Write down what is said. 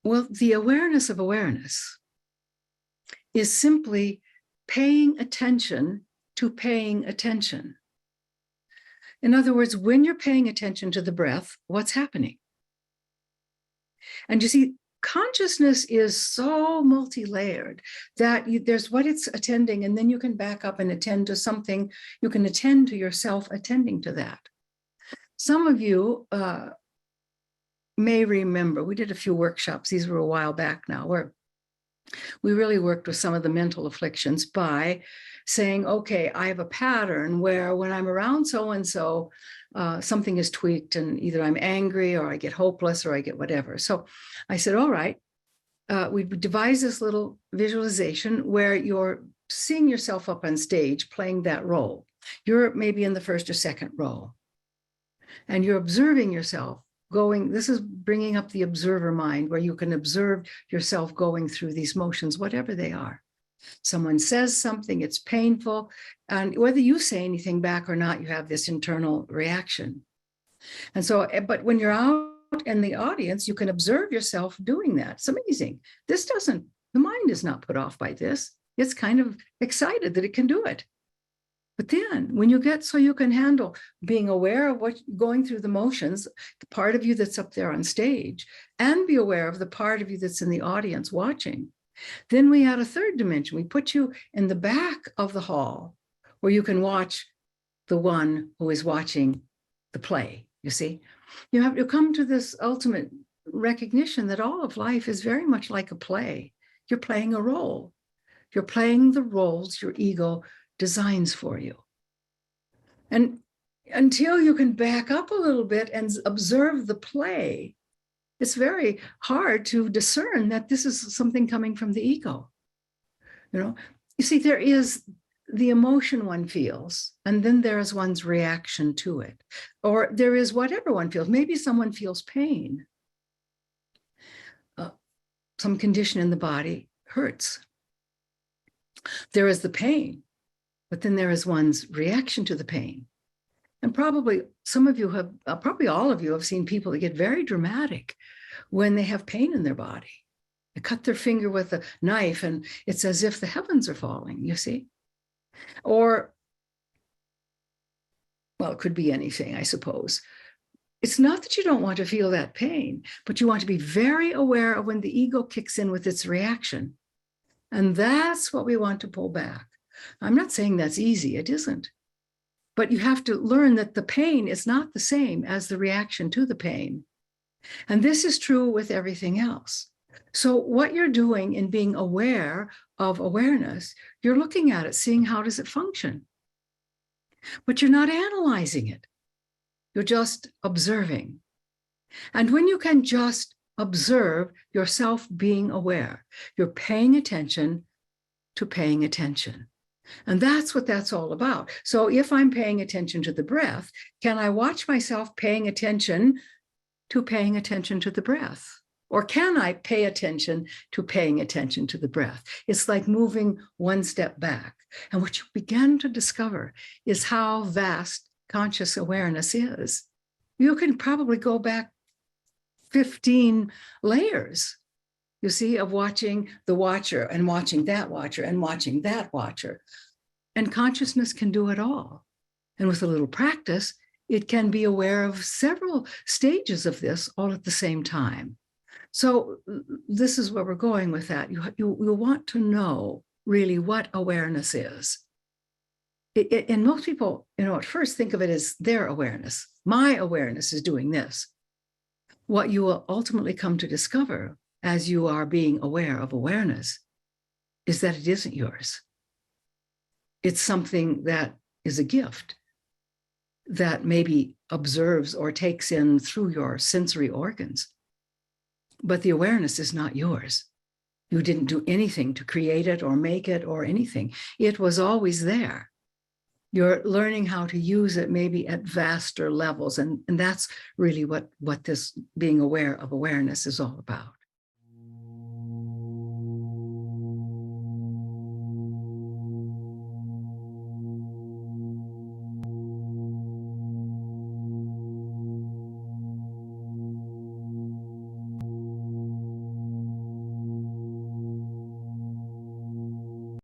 Well, the awareness of awareness is simply paying attention to paying attention. In other words, when you're paying attention to the breath, what's happening? And you see, consciousness is so multi-layered that there's what it's attending, and then you can back up and attend to something. You can attend to yourself attending to that. Some of you may remember, we did a few workshops, these were a while back now, where we really worked with some of the mental afflictions by saying, okay, I have a pattern where when I'm around so-and-so, something is tweaked and either I'm angry or I get hopeless or I get whatever. So I said, all right, we devised this little visualization where you're seeing yourself up on stage playing that role. You're maybe in the first or second row and you're observing yourself going, this is bringing up the observer mind where you can observe yourself going through these motions, whatever they are. Someone says something, it's painful, and whether you say anything back or not, you have this internal reaction. And so, but when you're out in the audience, you can observe yourself doing that. It's amazing. The mind is not put off by this. It's kind of excited that it can do it. But then when you get so you can handle being aware of what going through the motions, the part of you that's up there on stage, and be aware of the part of you that's in the audience watching, then we add a third dimension. We put you in the back of the hall where you can watch the one who is watching the play, you see. You have to come to this ultimate recognition that all of life is very much like a play. You're playing a role. You're playing the roles your ego designs for you. And until you can back up a little bit and observe the play, it's very hard to discern that this is something coming from the ego. You see, there is the emotion one feels, and then there is one's reaction to it. Or there is whatever one feels. Maybe someone feels pain. Some condition in the body hurts. There is the pain, but then there is one's reaction to the pain. And probably some of you have, probably all of you have seen people that get very dramatic when they have pain in their body. They cut their finger with a knife and it's as if the heavens are falling, you see? Or, well, it could be anything, I suppose. It's not that you don't want to feel that pain, but you want to be very aware of when the ego kicks in with its reaction. And that's what we want to pull back. I'm not saying that's easy, it isn't. But you have to learn that the pain is not the same as the reaction to the pain. And this is true with everything else. So what you're doing in being aware of awareness, you're looking at it, seeing how does it function. But you're not analyzing it. You're just observing. And when you can just observe yourself being aware, you're paying attention to paying attention. And that's what that's all about. So if I'm paying attention to the breath, can I watch myself paying attention to the breath? Or can I pay attention to paying attention to the breath? It's like moving one step back. And what you begin to discover is how vast conscious awareness is. You can probably go back 15 layers, you see, of watching the watcher and watching that watcher and watching that watcher. And consciousness can do it all. And with a little practice, it can be aware of several stages of this all at the same time. So this is where we're going with that. You want to know really what awareness is. And most people, at first think of it as their awareness. My awareness is doing this. What you will ultimately come to discover as you are being aware of awareness is that it isn't yours. It's something that is a gift that maybe observes or takes in through your sensory organs. But the awareness is not yours. You didn't do anything to create it or make it or anything. It was always there. You're learning how to use it maybe at vaster levels. And that's really what this being aware of awareness is all about.